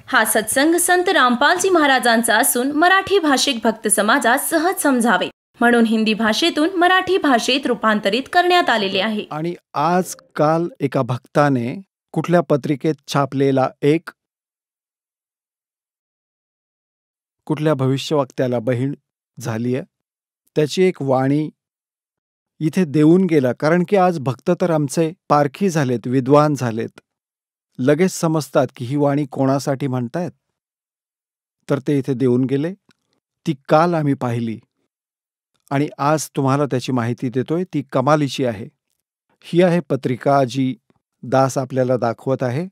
हा सत्संग संत रामपालजी महाराजांचा असून मराठी भाषिक भक्त समाजात सहज समजावे म्हणून हिंदी भाषेतून मराठी भाषेत रूपांतरित करण्यात आलेले आहे. आणि आज काल एका भक्ताने कुठल्या पत्रिकेत छापलेला एक कुठल्या भविष्यवक्त्याला बहीण झालीय त्याची एक वाणी इथे देऊन गेला. कारण की आज भक्त तर आमचे पारखी झालेत, विद्वान झालेत, लगेच समजतात की ही वाणी कोणासाठी म्हणतायत. तर ते इथे देऊन गेले. ती काल आम्ही पाहिली आणि आज तुम्हाला त्याची माहिती देतोय. ती कमालीची आहे. ही आहे पत्रिका जी दास आपल्याला दाखवत आहे.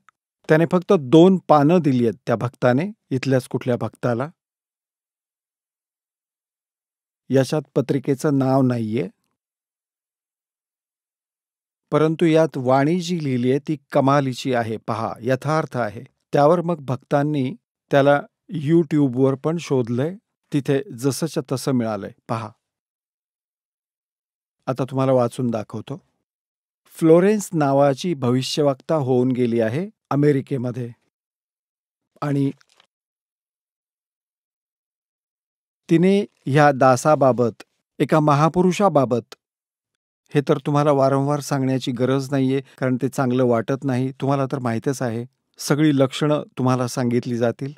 त्याने फक्त 2 पानं दिली आहेत त्या भक्ताने, इथल्याच कुठल्या भक्ताला. याच्यात पत्रिकेचं नाव नाहीये, परंतु यात वाणी जी लिहिली आहे ती कमालीची आहे. पहा, यथार्थ आहे. त्यावर मग भक्तांनी त्याला YouTubeवर पण शोधलंय. तिथे जसंच्या तसं मिळालंय. पहा, आता तुम्हाला वाचून दाखवतो. फ्लोरेन्स नावाची भविष्यवक्ता होऊन गेली आहे अमेरिकेमध्ये आणि तिने ह्या दासाबाबत, एका महापुरुषाबाबत, हे तर तुम्हाला वारंवार सांगण्याची गरज नाहीये, कारण ते चांगलं वाटत नाही. तुम्हाला तर माहीतच आहे. सगळी लक्षणं तुम्हाला सांगितली जातील.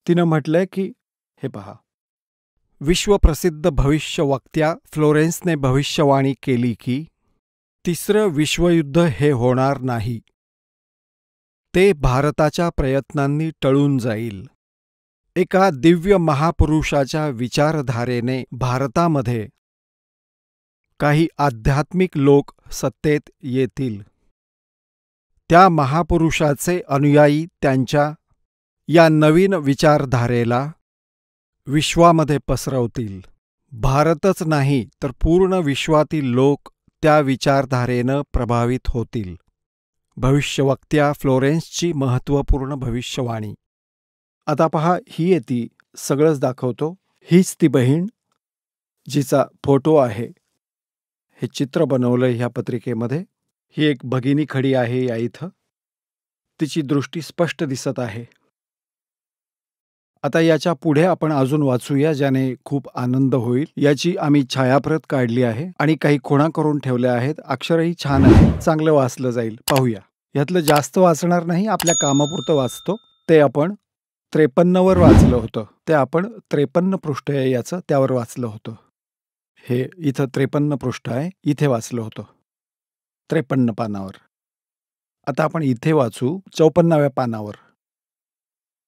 तिनं म्हटलंय की हे पहा, विश्वप्रसिद्ध भविष्यवक्त्या फ्लोरेन्सने भविष्यवाणी केली की 3रं विश्वयुद्ध हे होणार नाही. ते भारताच्या प्रयत्नांनी टळून जाईल. एका दिव्य महापुरुषाच्या विचारधारेने भारतामध्ये काही आध्यात्मिक लोक सत्तेत येतील. त्या महापुरुषाचे अनुयायी त्यांच्या या नवीन विचारधारेला विश्वामध्ये पसरवतील. भारतच नाही तर पूर्ण विश्वातील लोक त्या विचारधारेनं प्रभावित होतील. भविष्यवक्त्या फ्लोरेन्सची महत्त्वपूर्ण भविष्यवाणी. आता पहा, ही आहे ती. सगळंच दाखवतो. हीच ती बहीण जिचा फोटो आहे. हे चित्र बनवलंय ह्या पत्रिकेमध्ये. ही एक भगिनी खडी आहे या इथं. तिची दृष्टी स्पष्ट दिसत आहे. आता याच्या पुढे आपण अजून वाचूया, ज्याने खूप आनंद होईल. याची आम्ही छायाप्रत काढली आहे आणि काही खुणा करून ठेवल्या आहेत. अक्षरही छान आहे, चांगलं वाचलं जाईल. पाहूया. यातलं जास्त वाचणार नाही, आपल्या कामापुरतं वाचतो. ते आपण 53वर वाचलं होतं. ते आपण 53 पृष्ठ आहे याचं, त्यावर वाचलं होतं. हे इथं 53 पृष्ठ आहे, इथे वाचलं होतं 53 पानावर. आता आपण इथे वाचू 54व्या पानावर.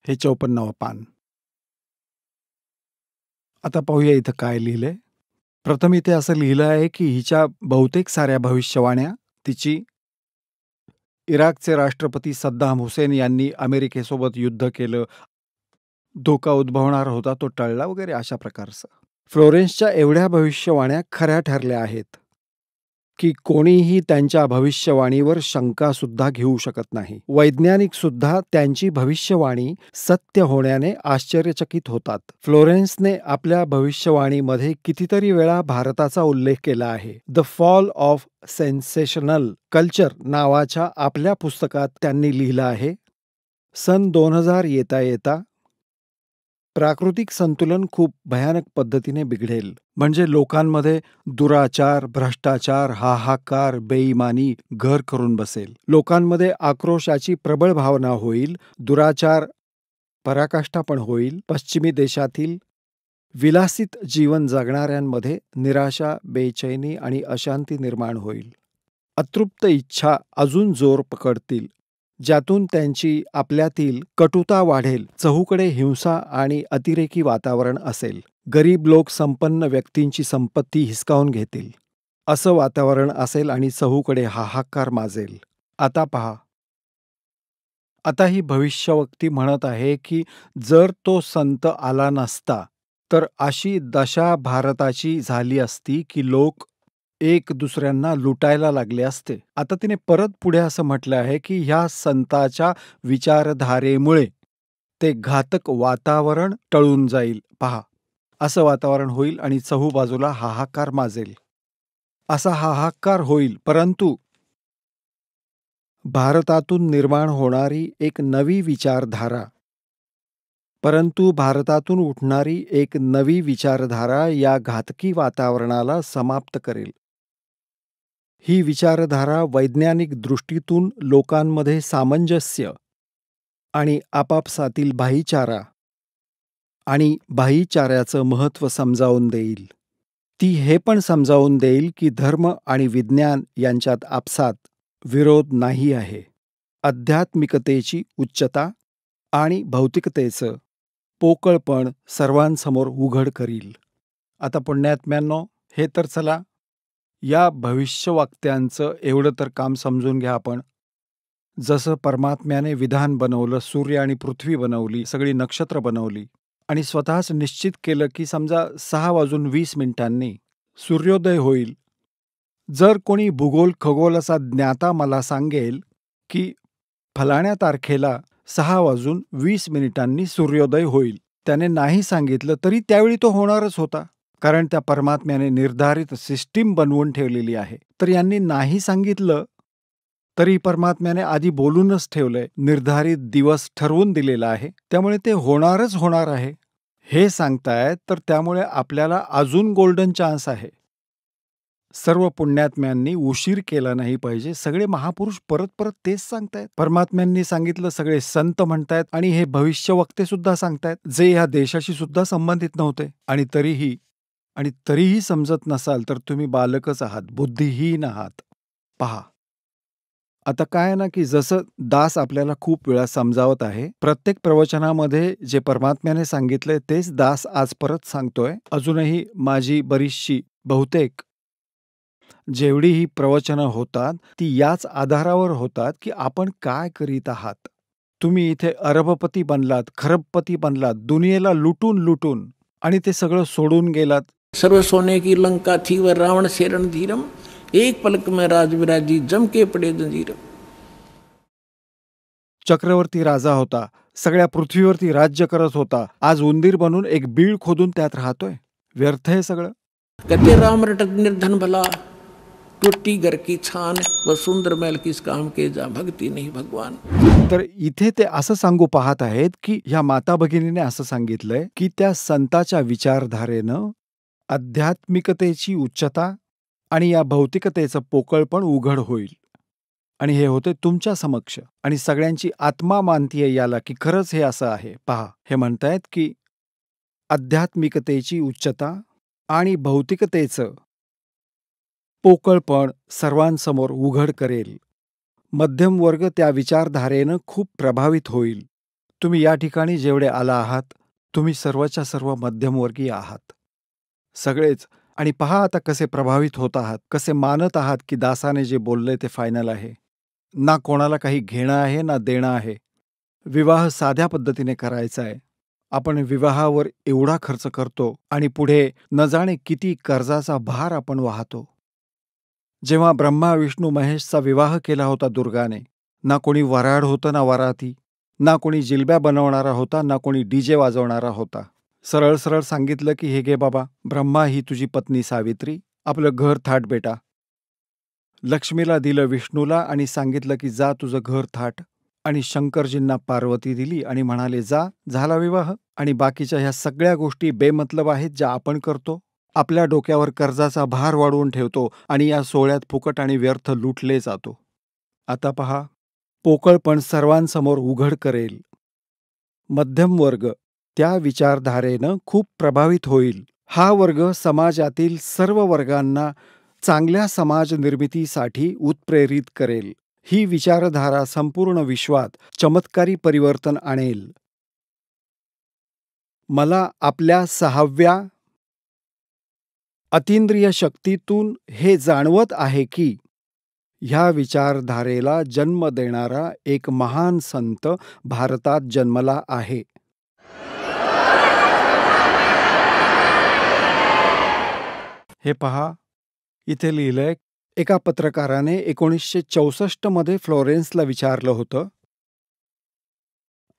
हे 54वं पान. आता पाहूया इथं काय लिहिलंय. प्रथम इथे असं लिहिलं आहे की हिच्या बहुतेक साऱ्या भविष्यवाण्या तिची इराकचे राष्ट्रपती सद्दाम हुसेन यांनी अमेरिकेसोबत युद्ध केलं, धोका उद्भवणार होता, तो टळला वगैरे अशा प्रकारचं. फ्लोरेन्सच्या एवढ्या भविष्यवाण्या खऱ्या ठरल्या आहेत की कोणीही त्यांच्या भविष्यवाणीवर शंका सुद्धा घेऊ शकत नाही. वैज्ञानिक सुद्धा त्यांची भविष्यवाणी सत्य होण्याने आश्चर्यचकित होतात. फ्लोरेन्सने आपल्या भविष्यवाणीमध्ये कितीतरी वेळा भारताचा उल्लेख केला आहे. The fall of sensational culture नावाच्या आपल्या पुस्तकात त्यांनी लिहिलं आहे, सन 2000 येता येता प्राकृतिक संतुलन खूप भयानक पद्धतीने बिघडेल. म्हणजे लोकांमध्ये दुराचार, भ्रष्टाचार, हाहाकार, बेईमानी घर करून बसेल. लोकांमध्ये आक्रोशाची प्रबळ भावना होईल. दुराचार पराकाष्ठा पण होईल. पश्चिमी देशातील विलासित जीवन जगणाऱ्यांमध्ये निराशा, बेचैनी आणि अशांती निर्माण होईल. अतृप्त इच्छा अजून जोर पकडतील, ज्यातून त्यांची आपल्यातील कटुता वाढेल. चहूकडे हिंसा आणि अतिरेकी वातावरण असेल. गरीब लोक संपन्न व्यक्तींची संपत्ती हिसकावून घेतील, असं वातावरण असेल आणि चहूकडे हाहाकार माजेल. आता पहा, आता ही भविष्यवक्ती म्हणत आहे की जर तो संत आला नसता तर अशी दशा भारताची झाली असती की लोक एक दुसऱ्यांना लुटायला लागले असते. आता तिने परत पुढे असं म्हटलं आहे की ह्या संताच्या विचारधारेमुळे ते घातक वातावरण टळून जाईल. पहा, असं वातावरण होईल आणि चहू बाजूला हाहाकार माजेल. असा हाहाकार होईल, परंतु भारतातून निर्माण होणारी एक नवी विचारधारा परंतु भारतातून उठणारी एक नवी विचारधारा या घातकी वातावरणाला समाप्त करेल. ही विचारधारा वैज्ञानिक दृष्टीतून लोकांमध्ये सामंजस्य आणि आपापसातील भाईचारा आणि भाईचाऱ्याचं महत्त्व समजावून देईल. ती हे पण समजावून देईल की धर्म आणि विज्ञान यांच्यात आपसात विरोध नाही आहे. आध्यात्मिकतेची उच्चता आणि भौतिकतेचं पोकळपण सर्वांसमोर उघड करील. आता पुण्यात्म्यांनो, हे तर चला, या भविष्यवक्त्यांचं एवढं तर काम समजून घ्या आपण. जसं परमात्म्याने विधान बनवलं, सूर्य आणि पृथ्वी बनवली, सगळी नक्षत्र बनवली आणि स्वतःच निश्चित केलं की समजा 6:20 सूर्योदय होईल. जर कोणी भूगोल खगोलाचा ज्ञाता मला सांगेल की फलाण्या तारखेला 6:20 सूर्योदय होईल, त्याने नाही सांगितलं तरी त्यावेळी तो होणारच होता, कारण त्या परमात्म्याने निर्धारित सिस्टीम बनवून ठेवलेली आहे. तर यांनी नाही सांगितलं तरी परमात्म्याने आधी बोलूनच ठेवलंय, निर्धारित दिवस ठरवून दिलेला आहे, त्यामुळे ते होणारच होणार आहे हे सांगतायत. तर त्यामुळे आपल्याला अजून गोल्डन चान्स आहे. सर्व पुण्यात्म्यांनी उशीर केला नाही पाहिजे. सगळे महापुरुष परत परत तेच सांगतायत. परमात्म्यांनी सांगितलं, सगळे संत म्हणतायत आणि हे भविष्यवक्ते सुद्धा सांगतायत, जे ह्या देशाशी सुद्धा संबंधित नव्हते. आणि तरीही समजत नसाल तर तुम्ही बालकच आहात, बुद्धिहीन आहात. पहा, आता काय ना की जसं दास आपल्याला खूप वेळा समजावत आहे, प्रत्येक प्रवचनामध्ये जे परमात्म्याने सांगितलंय तेच दास आज परत सांगतोय. अजूनही माझी बरीचशी, बहुतेक जेवढी ही प्रवचनं होतात ती याच आधारावर होतात की आपण काय करीत आहात. तुम्ही इथे अरबपती बनलात, खरबपती बनलात, दुनियेला लुटून लुटून, आणि ते सगळं सोडून गेलात. सर्व सोने की लंका थी व रावण से रणधीरम, एक पलक में राजविराजी जम के पडे जंजीरम. चक्रवर्ती राजा होता, सगळ्या पृथ्वीवरती राज्य करत होता. आज उंदीर बनून एक बीळ खोदून त्यात राहतोय. व्यर्थ आहे सगळं. कहते राम रटत निर्धन भला, टूटी घर की छान व सुंदर महल किस काम के, जा भक्ती नहीं भगवान. तर इथे ते असं सांगू पाहत आहेत की ह्या माता भगिनीने असं सांगितलंय की त्या संताच्या विचारधारेनं आध्यात्मिकतेची उच्चता आणि या भौतिकतेचं पोकळपण उघड होईल. आणि हे होते तुमच्या समक्ष, आणि सगळ्यांची आत्मा मानतीये याला की खरंच हे असं आहे. पहा, हे म्हणतायत की आध्यात्मिकतेची उच्चता आणि भौतिकतेचं पोकळपण सर्वांसमोर उघड करेल. मध्यम वर्ग त्या विचारधारेनं खूप प्रभावित होईल. तुम्ही या ठिकाणी जेवढे आला आहात, तुम्ही सर्वच्या सर्व मध्यमवर्गीय आहात, सगळेच. आणि पहा आता कसे प्रभावित होत आहात, कसे मानत आहात की दासाने जे बोलले ते फायनल आहे. ना कोणाला काही घेणं आहे ना देणं आहे. विवाह साध्या पद्धतीने करायचा आहे. आपण विवाहावर एवढा खर्च करतो आणि पुढे न जाणे किती कर्जाचा भार आपण वाहतो. जेव्हा ब्रह्मा विष्णू महेशचा विवाह केला होता दुर्गाने, ना कोणी वऱ्हाड होतं ना वराती, ना कोणी जिलब्या बनवणारा होता, ना कोणी डीजे वाजवणारा होता. सरळ सरळ सांगितलं की हे घे बाबा, ब्रह्मा ही तुझी पत्नी सावित्री, आपलं घर थाट बेटा. लक्ष्मीला दिलं विष्णूला आणि सांगितलं की जा तुझं घर थाट. आणि शंकरजींना पार्वती दिली आणि म्हणाले जा, झाला विवाह. आणि बाकीच्या ह्या सगळ्या गोष्टी बेमतलब आहेत ज्या आपण करतो. आपल्या डोक्यावर कर्जाचा भार वाढवून ठेवतो आणि या सोहळ्यात फुकट आणि व्यर्थ लुटले जातो. आता पहा, पोकळपण सर्वांसमोर उघड करेल. मध्यम वर्ग त्या विचारधारेनं खूप प्रभावित होईल. हा वर्ग समाजातील सर्व वर्गांना चांगल्या समाज निर्मितीसाठी उत्प्रेरित करेल. ही विचारधारा संपूर्ण विश्वात चमत्कारी परिवर्तन आणेल. मला आपल्या 6व्या अतींद्रिय शक्तीतून हे जाणवत आहे की ह्या विचारधारेला जन्म देणारा एक महान संत भारतात जन्मला आहे. हे पहा, इथे लिहिलंय, एका पत्रकाराने 1964 मध्ये फ्लोरेन्सला विचारलं होतं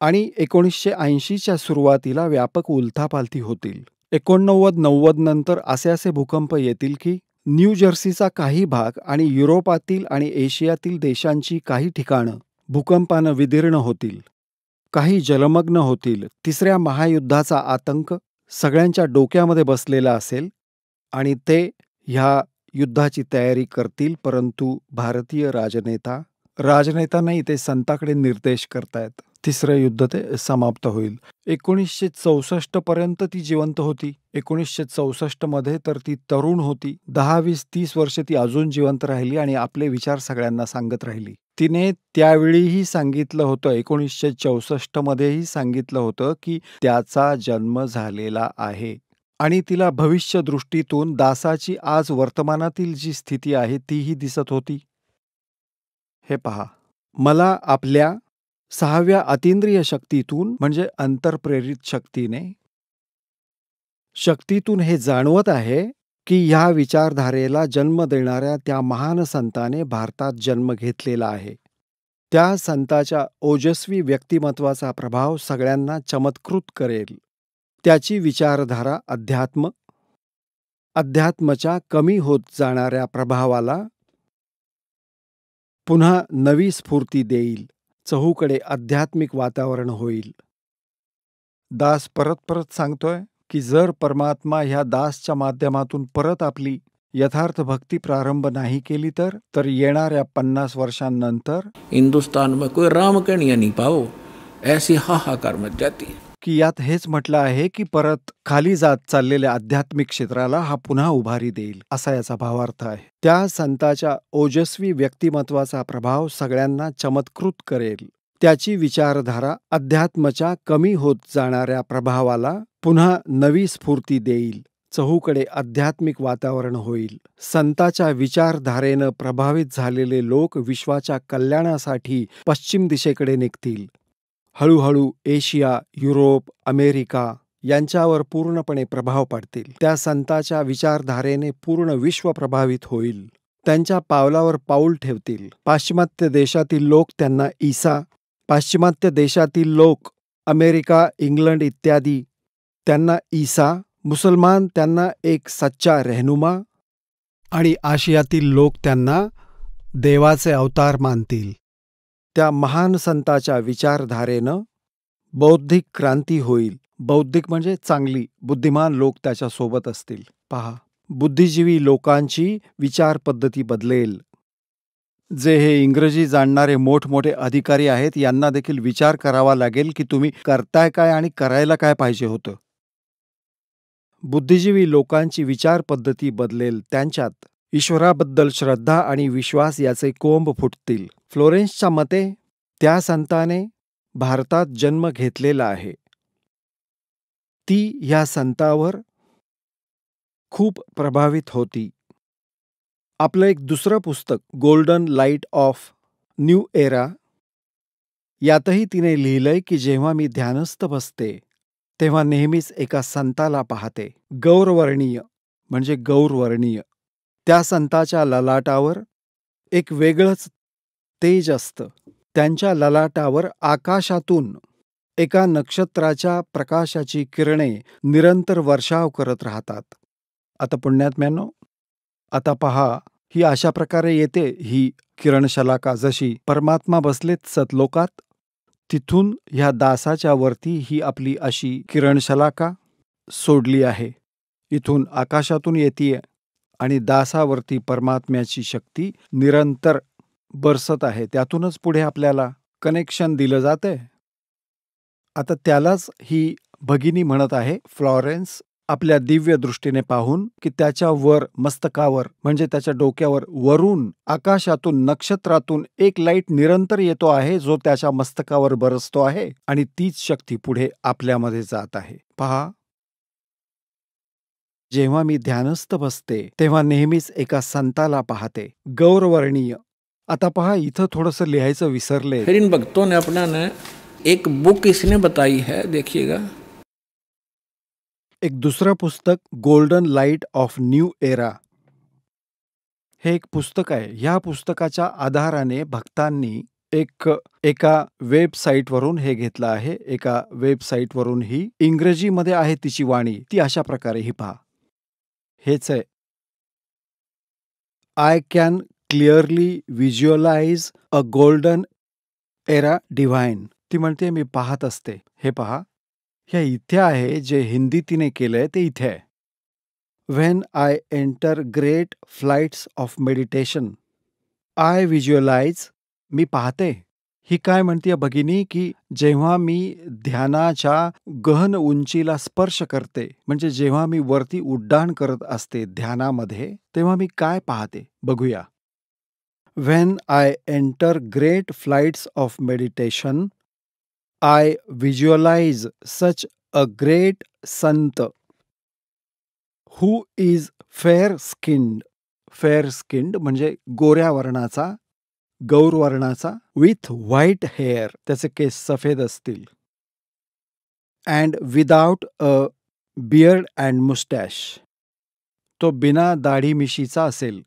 आणि 1980च्या सुरुवातीला व्यापक उलथापालथी होतील. 89-90 नंतर असे असे भूकंप येतील की न्यू जर्सीचा काही भाग आणि युरोपातील आणि एशियातील देशांची काही ठिकाणं भूकंपानं विदीर्ण होतील. काही जलमग्न होतील. तिसऱ्या महायुद्धाचा आतंक सगळ्यांच्या डोक्यामध्ये बसलेला असेल आणि ते ह्या युद्धाची तयारी करतील, परंतु भारतीय राजनेता नाही, ते संताकडे निर्देश करतायत. तिसरं युद्ध ते समाप्त होईल. 1964 पर्यंत ती जिवंत होती. 1964 मध्ये तर ती तरुण होती. 10, 20, 30 वर्ष ती अजून जिवंत राहिली आणि आपले विचार सगळ्यांना सांगत राहिली. तिने त्यावेळीही सांगितलं होतं, 1964 मध्येही सांगितलं होतं की त्याचा जन्म झालेला आहे आणि तिला भविष्यदृष्टीतून दासाची आज वर्तमानातील जी स्थिती आहे तीही दिसत होती. हे पहा, मला आपल्या 6व्या अतींद्रिय शक्तीतून म्हणजे अंतर्प्रेरित शक्तीतून हे जाणवत आहे की ह्या विचारधारेला जन्म देणाऱ्या त्या महान संताने भारतात जन्म घेतलेला आहे. त्या संताच्या ओजस्वी व्यक्तिमत्वाचा प्रभाव सगळ्यांना चमत्कृत करेल. त्याची विचारधारा अध्यात्मच्या कमी होत जाणाऱ्या प्रभावाला पुन्हा नवी स्फूर्ती देईल. चहूकडे आध्यात्मिक वातावरण होईल. दास परत सांगतोय की जर परमात्मा ह्या दासच्या माध्यमातून परत आपली यथार्थ भक्ती प्रारंभ नाही केली तर येणाऱ्या 50 वर्षांनंतर हिंदुस्तान में कोई राम कहनिया नहीं पाओ, ऐसी हाहाकार मच जाती है. की यात हेच म्हटलं आहे की परत खाली जात चाललेल्या आध्यात्मिक क्षेत्राला हा पुन्हा उभारी देईल, असा याचा भावार्थ आहे. त्या संताच्या ओजस्वी व्यक्तिमत्वाचा प्रभाव सगळ्यांना चमत्कृत करेल. त्याची विचारधारा अध्यात्मच्या कमी होत जाणाऱ्या प्रभावाला पुन्हा नवी स्फूर्ती देईल. चहूकडे आध्यात्मिक वातावरण होईल. संताच्या विचारधारेनं प्रभावित झालेले लोक विश्वाच्या कल्याणासाठी पश्चिम दिशेकडे निघतील. हळूहळू एशिया, युरोप, अमेरिका यांच्यावर पूर्णपणे प्रभाव पाडतील. त्या संताच्या विचारधारेने पूर्ण विश्व प्रभावित होईल. त्यांच्या पावलावर पाऊल ठेवतील. पाश्चिमात्य देशातील लोक त्यांना पाश्चिमात्य देशातील लोक अमेरिका, इंग्लंड इत्यादी त्यांना ईसा, मुसलमान त्यांना एक सच्चा रहनुमा आणि आशियातील लोक त्यांना देवाचे अवतार मानतील. त्या महान संताच्या विचारधारेनं बौद्धिक क्रांती होईल. बौद्धिक म्हणजे चांगली, बुद्धिमान लोक त्याच्या सोबत असतील. पहा, बुद्धिजीवी लोकांची विचार पद्धती बदलेल. जे हे इंग्रजी जाणणारे मोठमोठे अधिकारी आहेत यांना देखील विचार करावा लागेल की तुम्ही करताय काय आणि करायला काय पाहिजे होतं. बुद्धिजीवी लोकांची विचार पद्धती बदलेल. त्यांच्यात ईश्वराबद्दल श्रद्धा आणि विश्वास याचे कोंब फुटतील. फ्लोरेन्सच्या मते त्या संताने भारतात जन्म घेतलेला आहे. ती ह्या संतावर खूप प्रभावित होती. आपलं एक दुसरं पुस्तक golden light of new era यातही तिने लिहिलंय की जेव्हा मी ध्यानस्थ बसते तेव्हा नेहमीच एका संताला पाहते. गौरवर्णीय म्हणजे गौरवर्णीय. त्या संताच्या ललाटावर एक वेगळंच तेज असतं. त्यांच्या ललाटावर आकाशातून एका नक्षत्राच्या प्रकाशाची किरणे निरंतर वर्षाव करत राहतात. आता पुण्यात्म्यानो, आता पहा, ही अशा प्रकारे येते ही किरणशलाका. जशी परमात्मा बसलेत सतलोकात, तिथून ह्या दासाच्या वरती ही आपली अशी किरणशलाका सोडली आहे. इथून आकाशातून येतीये आणि दासावरती परमात्म्याची शक्ती निरंतर बरसत आहे. त्यातूनच पुढे आपल्याला कनेक्शन दिलं जातंय. आता त्यालाच ही भगिनी म्हणत आहे फ्लॉरेन्स, आपल्या दिव्य दृष्टीने पाहून की त्याच्या वर मस्तकावर म्हणजे त्याच्या डोक्यावर वरून आकाशातून नक्षत्रातून एक लाईट निरंतर येतो आहे जो त्याच्या मस्तकावर बरसतो आहे आणि तीच शक्ती पुढे आपल्यामध्ये जात आहे. पहा, जेव्हा मी ध्यानस्थ बसते तेव्हा नेहमीच एका संताला पाहते. गौरवर्णीय. आता पहा, इथं थोडंसं लिहायचं विसरले. फिर इन भक्तों ने अपना ने एक बुक इसने बताई है, देखिएगा. एक दुसरं पुस्तक golden light of new era हे एक पुस्तक आहे. ह्या पुस्तकाच्या आधाराने भक्तांनी एका वेबसाईटवरून हे घेतलं आहे. एका वेबसाईटवरून ही इंग्रजीमध्ये आहे तिची वाणी. ती अशा प्रकारे ही पहा. हेच आहे. I can clearly visualise a golden era divine. ती म्हणते मी पाहत असते. हे पहा, ह्या इथे आहे, जे हिंदी तिने केलंय ते इथे आहे. When I enter great flights of meditation, I visualise, मी पाहते. ही काय म्हणते भगिनी, की जेव्हा मी ध्यानाच्या गहन उंचीला स्पर्श करते, म्हणजे जेव्हा मी वरती उड्डाण करत असते ध्यानामध्ये, तेव्हा मी काय पाहते बघूया. When I enter great flights of meditation, I visualise such a great sant who is fair skinned. Fair skinned म्हणजे गोऱ्या वर्णाचा, गौर वर्णाचा, विथ व्हाईट हेअर, त्याचे केस सफेद असतील, and without a beard and moustache, तो बिना दाढी मिशीचा असेल.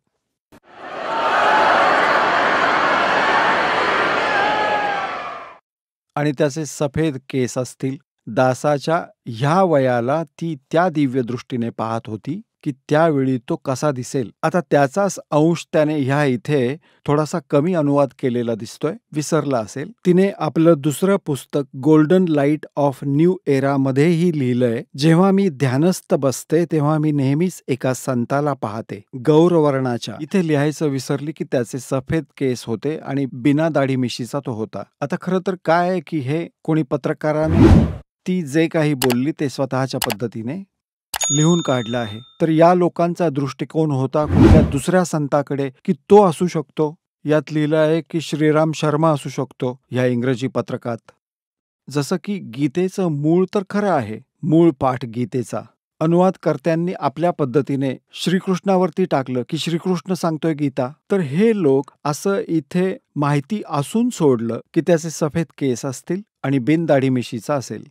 आणि त्याचे सफेद केस असतील. दासाच्या ह्या वयाला ती त्या दिव्य दृष्टीने पाहत होती की त्यावेळी तो कसा दिसेल. आता त्याचाच अंश त्याने ह्या इथे थोडासा कमी अनुवाद केलेला दिसतोय, विसरला असेल. तिने आपलं दुसरं पुस्तक golden light of new era मध्येही लिहिलंय, जेव्हा मी ध्यानस्थ बसते तेव्हा मी नेहमीच एका संताला पाहते, गौरवर्णाच्या. इथे लिहायचं विसरली की त्याचे सफेद केस होते आणि बिना दाढी मिशीचा तो होता. आता खरं तर काय आहे की हे कोणी पत्रकाराने ती जे काही बोलली ते स्वतःच्या पद्धतीने लिहून काढलं आहे. तर या लोकांचा दृष्टिकोन होता कुठल्या दुसऱ्या संताकडे की तो असू शकतो. यात लिहिलं आहे की श्रीराम शर्मा असू शकतो या इंग्रजी पत्रकात. जसं की गीतेचं मूळ तर खरं आहे, मूळ पाठ गीतेचा अनुवादकर्त्यांनी आपल्या पद्धतीने श्रीकृष्णावरती टाकलं की श्रीकृष्ण सांगतोय गीता. तर हे लोक असं इथे माहिती असून सोडलं की त्याचे सफेद केस असतील आणि बिन दाढी मिशीचा असेल,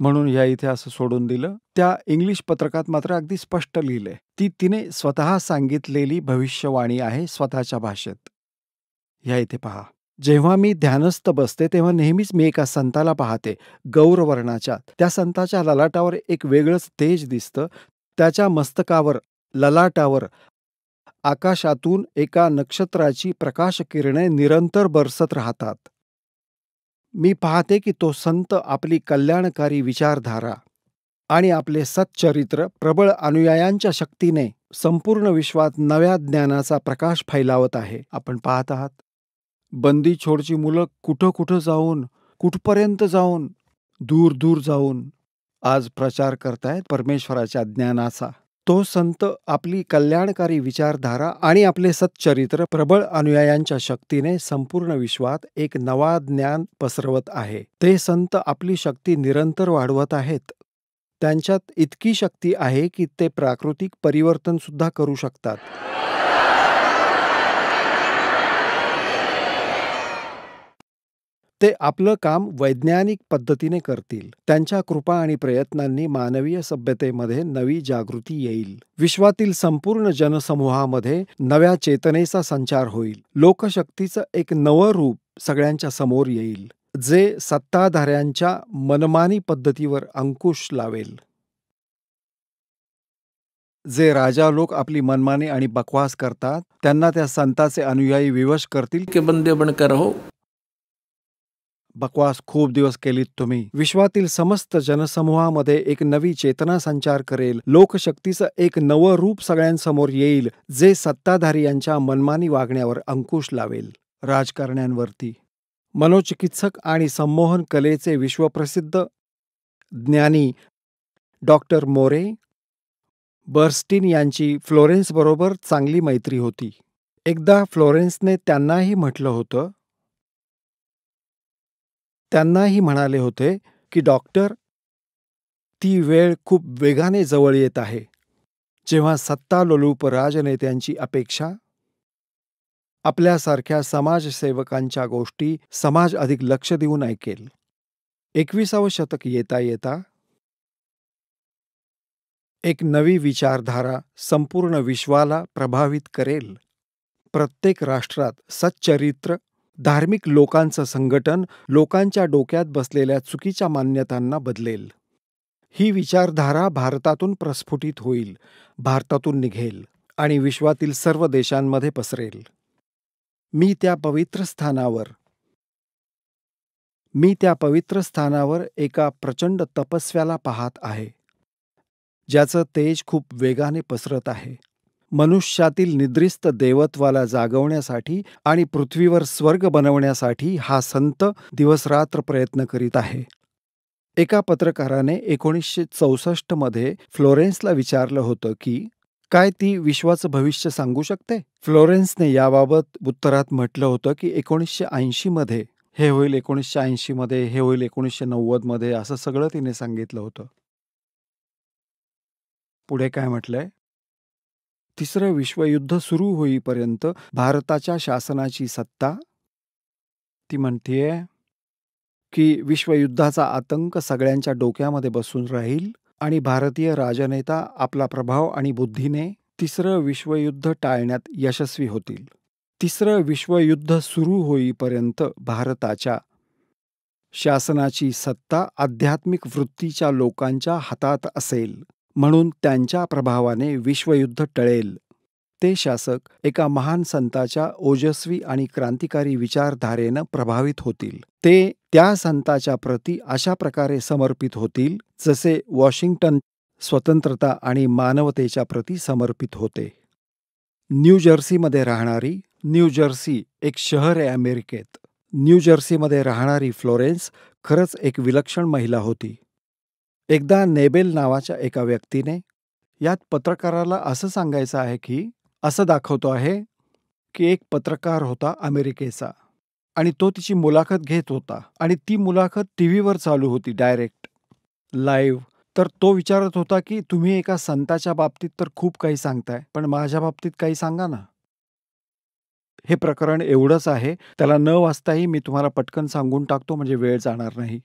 म्हणून या इथे असं सोडून दिलं. त्या इंग्लिश पत्रकात मात्र अगदी स्पष्ट लिहिलंय. ती तिने स्वतः सांगितलेली भविष्यवाणी आहे स्वतःच्या भाषेत. या इथे पहा, जेव्हा मी ध्यानस्थ बसते तेव्हा नेहमीच मी एका संताला पाहते, गौरवर्णाच्या. त्या संताच्या ललाटावर एक वेगळंच तेज दिसतं. त्याच्या मस्तकावर, ललाटावर आकाशातून एका नक्षत्राची प्रकाशकिरणे निरंतर बरसत राहतात. मी पाहते की तो संत आपली कल्याणकारी विचारधारा आणि आपले सच्चरित्र प्रबळ अनुयायांच्या शक्तीने संपूर्ण विश्वात नव्या ज्ञानाचा प्रकाश फैलावत आहे. आपण पाहत आहात, बंदी छोडची मुलं कुठं कुठं जाऊन, कुठपर्यंत जाऊन, दूर दूर जाऊन आज प्रचार करतायत परमेश्वराच्या ज्ञानाचा. तो संत आपली कल्याणकारी विचारधारा आणि आपले सच्चरित्र प्रबळ अनुयायांच्या शक्तीने संपूर्ण विश्वात एक नवा ज्ञान पसरवत आहे. ते संत आपली शक्ती निरंतर वाढवत आहेत. त्यांच्यात इतकी शक्ती आहे की ते प्राकृतिक परिवर्तन सुद्धा करू शकतात. ते आपलं काम वैज्ञानिक पद्धतीने करतील. त्यांच्या कृपा आणि प्रयत्नांनी मानवीय सभ्यतेमध्ये नवी जागृती येईल. विश्वातील संपूर्ण जनसमूहामध्ये नव्या चेतनेचा संचार होईल. लोकशक्तीचं एक नवं रूप सगळ्यांच्या समोर येईल, जे सत्ताधाऱ्यांच्या मनमानी पद्धतीवर अंकुश लावेल. जे राजा लोक आपली मनमानी आणि बकवास करतात, त्यांना त्या संताचे अनुयायी विवश करतील के बंदे बनकर रहो. बकवास खूप दिवस केलीत तुम्ही. विश्वातील समस्त जनसमूहामध्ये एक नवी चेतना संचार करेल. लोकशक्तीचं एक नवं रूप सगळ्यांसमोर येईल, जे सत्ताधारी यांच्या मनमानी वागण्यावर अंकुश लावेल. राजकारण्यांवरती. मनोचिकित्सक आणि संमोहन कलेचे विश्वप्रसिद्ध ज्ञानी डॉक्टर मोरे बर्स्टीन यांची फ्लोरेन्सबरोबर चांगली मैत्री होती. एकदा फ्लोरेन्सने त्यांनाही म्हणाले होते की डॉक्टर, ती वेळ खूप वेगाने जवळ येत आहे जेव्हा सत्तालोलूप राजनेत्यांची अपेक्षा आपल्यासारख्या समाजसेवकांच्या गोष्टी समाज अधिक लक्ष देऊन ऐकेल. 21वे शतक येता येता एक नवी विचारधारा संपूर्ण विश्वाला प्रभावित करेल. प्रत्येक राष्ट्रात सच्चरित्र, धार्मिक लोकांचं संघटन लोकांच्या डोक्यात बसलेल्या चुकीच्या मान्यतांना बदलेल. ही विचारधारा भारतातून प्रस्फुटित होईल, भारतातून निघेल आणि विश्वातील सर्व देशांमध्ये पसरेल. मी त्या पवित्र स्थानावर मी त्या पवित्र स्थानावर एका प्रचंड तपस्व्याला पाहत आहे, ज्याचं तेज खूप वेगाने पसरत आहे. मनुष्यातील निद्रिस्त देवत्वाला जागवण्यासाठी आणि पृथ्वीवर स्वर्ग बनवण्यासाठी हा संत दिवसरात्र प्रयत्न करीत आहे. एका पत्रकाराने 1964 मध्ये फ्लोरेन्सला विचारलं होतं की काय ती विश्वाचं भविष्य सांगू शकते. फ्लोरेन्सने याबाबत उत्तरात म्हटलं होतं की 1980 मध्ये हे होईल, 1980 मध्ये हे होईल, 1990 मध्ये, असं सगळं तिने सांगितलं होतं. पुढे काय म्हटलंय? तिसरं विश्वयुद्ध सुरू होईपर्यंत भारताच्या शासनाची सत्ता, ती म्हणतीये की विश्वयुद्धाचा आतंक सगळ्यांच्या डोक्यामध्ये बसून राहील आणि भारतीय राजनेता आपला प्रभाव आणि बुद्धीने तिसरं विश्वयुद्ध टाळण्यात यशस्वी होतील. तिसरं विश्वयुद्ध सुरू होईपर्यंत भारताच्या शासनाची सत्ता आध्यात्मिक वृत्तीच्या लोकांच्या हातात असेल, म्हणून त्यांच्या प्रभावाने विश्वयुद्ध टळेल. ते शासक एका महान संताच्या ओजस्वी आणि क्रांतिकारी विचारधारेनं प्रभावित होतील. ते त्या संताच्या प्रती अशा प्रकारे समर्पित होतील जसे वॉशिंग्टन स्वतंत्रता आणि मानवतेच्या प्रती समर्पित होते. न्यू जर्सीमध्ये राहणारी, न्यू जर्सी एक शहर आहे अमेरिकेत, न्यू जर्सीमध्ये राहणारी फ्लोरेन्स खरंच एक विलक्षण महिला होती. एकदा नेबेल नावाच्या एका व्यक्तीने, यात पत्रकाराला असं सांगायचं आहे की असं दाखवतो आहे की एक पत्रकार होता अमेरिकेचा आणि तो तिची मुलाखत घेत होता आणि ती मुलाखत टीव्हीवर चालू होती, डायरेक्ट लाईव्ह. तर तो विचारत होता की तुम्ही एका संताच्या बाबतीत तर खूप काही सांगताय, पण माझ्या बाबतीत काही सांगा ना. हे प्रकरण एवढंच आहे, त्याला न वाचताही मी तुम्हाला पटकन सांगून टाकतो म्हणजे वेळ जाणार नाही.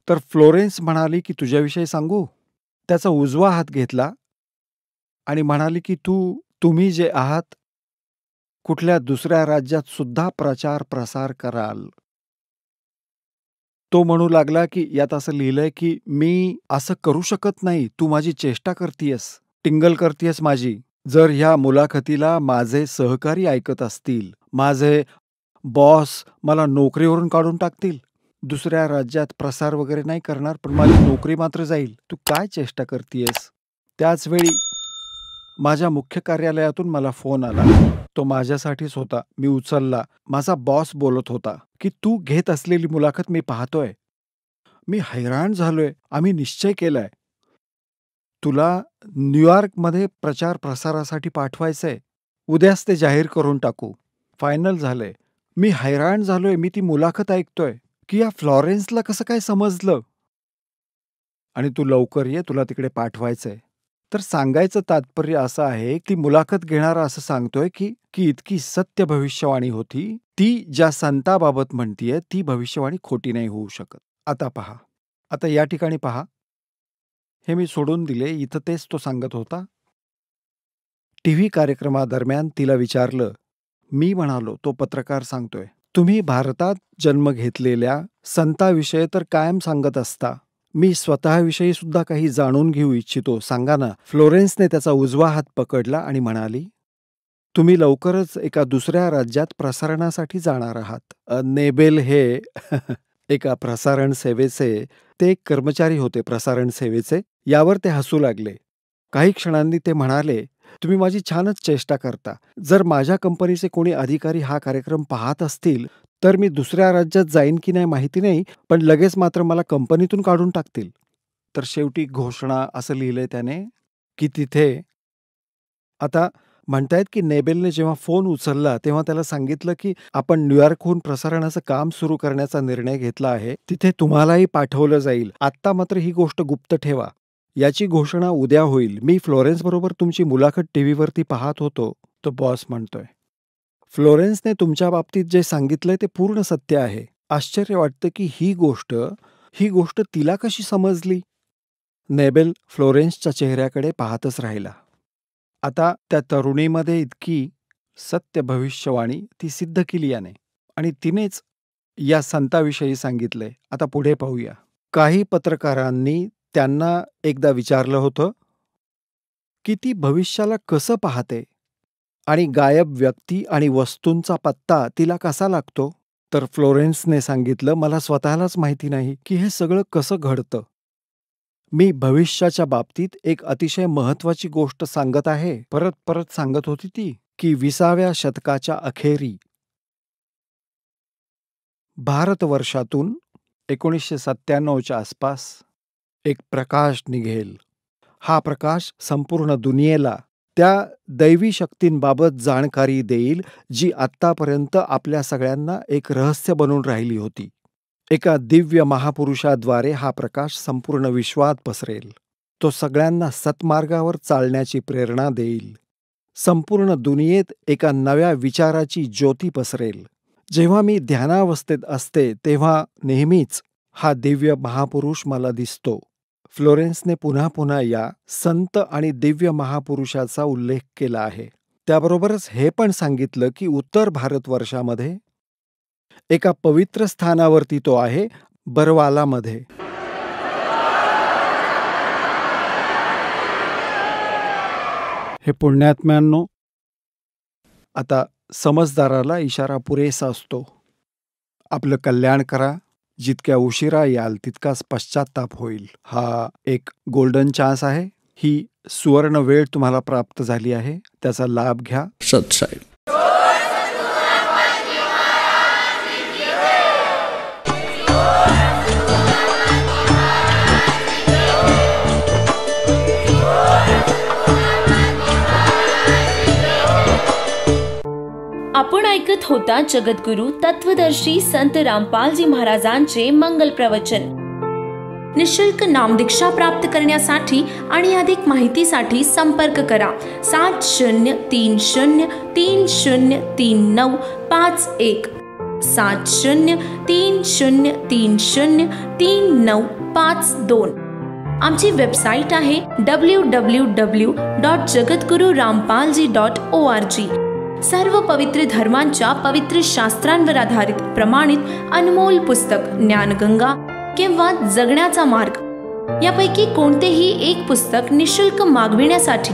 तर फ्लोरेन्स म्हणाली की तुझ्याविषयी सांगू. त्याचा उजवा हात घेतला आणि म्हणाली की तुम्ही जे आहात कुठल्या दुसऱ्या राज्यात सुद्धा प्रचार प्रसार कराल. तो म्हणू लागला की यात असं लिहिलंय की मी असं करू शकत नाही, तू माझी चेष्टा करतीयस, टिंगल करतीयस माझी. जर ह्या मुलाखतीला माझे सहकारी ऐकत असतील, माझे बॉस मला नोकरीवरून काढून टाकतील, दुसऱ्या राज्यात प्रसार वगैरे नाही करणार, पण माझी नोकरी मात्र जाईल. तू काय चेष्टा करतीयस. त्याच वेळी माझ्या मुख्य कार्यालयातून मला फोन आला. तो माझ्यासाठीच होता. मी उचलला. माझा बॉस बोलत होता की तू घेत असलेली मुलाखत मी पाहतोय. मी हैराण झालोय. आम्ही निश्चय केलाय, तुला न्यूयॉर्कमध्ये प्रचार प्रसारासाठी पाठवायचंय. उद्याच ते जाहीर करून टाकू. फायनल झालंय. मी हैराण झालोय. मी ती मुलाखत ऐकतोय की या फ्लॉरेन्सला कसं काय समजलं आणि तू लवकर ये, तुला तिकडे पाठवायचंय. तर सांगायचं तात्पर्य असं आहे की मुलाखत घेणारा असं सांगतोय की इतकी सत्य भविष्यवाणी होती, ती ज्या संताबाबत म्हणतीये ती भविष्यवाणी खोटी नाही होऊ शकत. आता पहा, आता या ठिकाणी पहा, हे मी सोडून दिले, इथं तेच तो सांगत होता. टीव्ही कार्यक्रमादरम्यान तिला विचारलं. मी म्हणालो, तो पत्रकार सांगतोय, तुम्ही भारतात जन्म घेतलेल्या संताविषयी तर कायम सांगत असता, मी स्वतःविषयी सुद्धा काही जाणून घेऊ इच्छितो, सांगा ना. फ्लोरेन्सने त्याचा उजवा हात पकडला आणि म्हणाली, तुम्ही लवकरच एका दुसऱ्या राज्यात प्रसारणासाठी जाणार आहात. नेबेल हे एका प्रसारण सेवेचे ते एक कर्मचारी होते, प्रसारण सेवेचे. यावर ते हसू लागले. काही क्षणांनी ते म्हणाले, तुम्ही माझी छानच चेष्टा करता. जर माझ्या कंपनीचे कोणी अधिकारी हा कार्यक्रम पाहत असतील तर मी दुसऱ्या राज्यात जाईन की नाही माहिती नाही, पण लगेच मात्र मला कंपनीतून काढून टाकतील. तर शेवटी घोषणा असं लिहिलंय त्याने की तिथे आता म्हणतायत की नेबेलने जेव्हा फोन उचलला तेव्हा त्याला सांगितलं की आपण न्यूयॉर्कहून प्रसारणाचं काम सुरू करण्याचा निर्णय घेतला आहे, तिथे तुम्हालाही पाठवलं जाईल. आत्ता मात्र ही गोष्ट गुप्त ठेवा. याची घोषणा उद्या होईल. मी फ्लोरेन्स बरोबर तुमची मुलाखत टीव्हीवरती पाहत होतो, तो बॉस म्हणतोय. फ्लोरेन्सने तुमच्या बाबतीत जे सांगितलंय ते पूर्ण सत्य आहे. आश्चर्य वाटतं की ही गोष्ट तिला कशी समजली. नेबेल फ्लोरेन्सच्या चेहऱ्याकडे पाहतच राहिला. आता त्या तरुणीमध्ये इतकी सत्य भविष्यवाणी ती सिद्ध केली याने आणि तिनेच या संताविषयी सांगितलंय. आता पुढे पाहूया. काही पत्रकारांनी त्यांना एकदा विचारलं होतं की ती भविष्याला कसं पाहते आणि गायब व्यक्ती आणि वस्तूंचा पत्ता तिला कसा लागतो. तर फ्लोरेन्सने सांगितलं, मला स्वतःलाच माहिती नाही की हे सगळं कसं घडतं. मी भविष्याच्या बाबतीत एक अतिशय महत्वाची गोष्ट सांगत आहे. परत परत सांगत होती ती की 20व्या शतकाच्या अखेरी भारतवर्षातून 1997च्या आसपास एक प्रकाश निघेल. हा प्रकाश संपूर्ण दुनियेला त्या दैवी शक्तींबाबत जाणकारी देईल जी आत्तापर्यंत आपल्या सगळ्यांना एक रहस्य बनून राहिली होती. एका दिव्य महापुरुषाद्वारे हा प्रकाश संपूर्ण विश्वात पसरेल. तो सगळ्यांना सत्मार्गावर चालण्याची प्रेरणा देईल. संपूर्ण दुनियेत एका नव्या विचाराची ज्योती पसरेल. जेव्हा मी ध्यानावस्थेत असते तेव्हा नेहमीच हा दिव्य महापुरुष मला दिसतो. फ्लोरेन्सने पुन्हा पुन्हा या संत आणि दिव्य महापुरुषाचा उल्लेख केला आहे. त्याबरोबरच हे पण सांगितलं की उत्तर भारतवर्षामध्ये एका पवित्र स्थानावरती तो आहे, बरवालामध्ये. हे पुण्यात्म्यांनो, आता समजदाराला इशारा पुरेसा असतो. आपलं कल्याण करा. जितक्या उशिरा याल तितकाच पश्चाताप होईल. हा एक गोल्डन चान्स आहे. ही सुवर्ण वेळ तुम्हाला प्राप्त झाली आहे. त्याचा लाभ घ्या. सत्साहेब. आपण ऐकत होता जगद्गुरु तत्वदर्शी संत रामपालजी महाराजांचे मंगल प्रवचन. निशुल्क नामदीक्षा प्राप्त करण्यासाठी आणि अधिक माहितीसाठी संपर्क करा 7030303951 7030303952. आमची वेबसाईट आहे www.jagadgururampalji.org. सर्व पवित्र धर्मांच्या पवित्र शास्त्रांवर आधारित प्रमाणित अनमोल पुस्तक ज्ञानगंगा किंवा जगण्याचा मार्ग यापैकी कोणतेही एक पुस्तक निशुल्क मागविण्यासाठी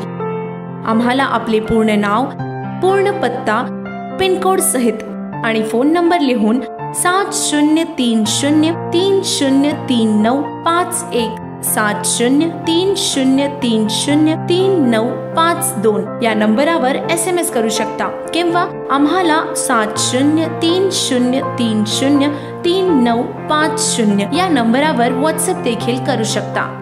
आम्हाला आपले पूर्ण नाव, पूर्ण पत्ता, पिनकोड सहित आणि फोन नंबर लिहून 7030303951 7030303952 या नंबरावर SMS करू शकता किंवा आम्हाला 7030303950 या नंबरावर WhatsApp देखील करू शकता.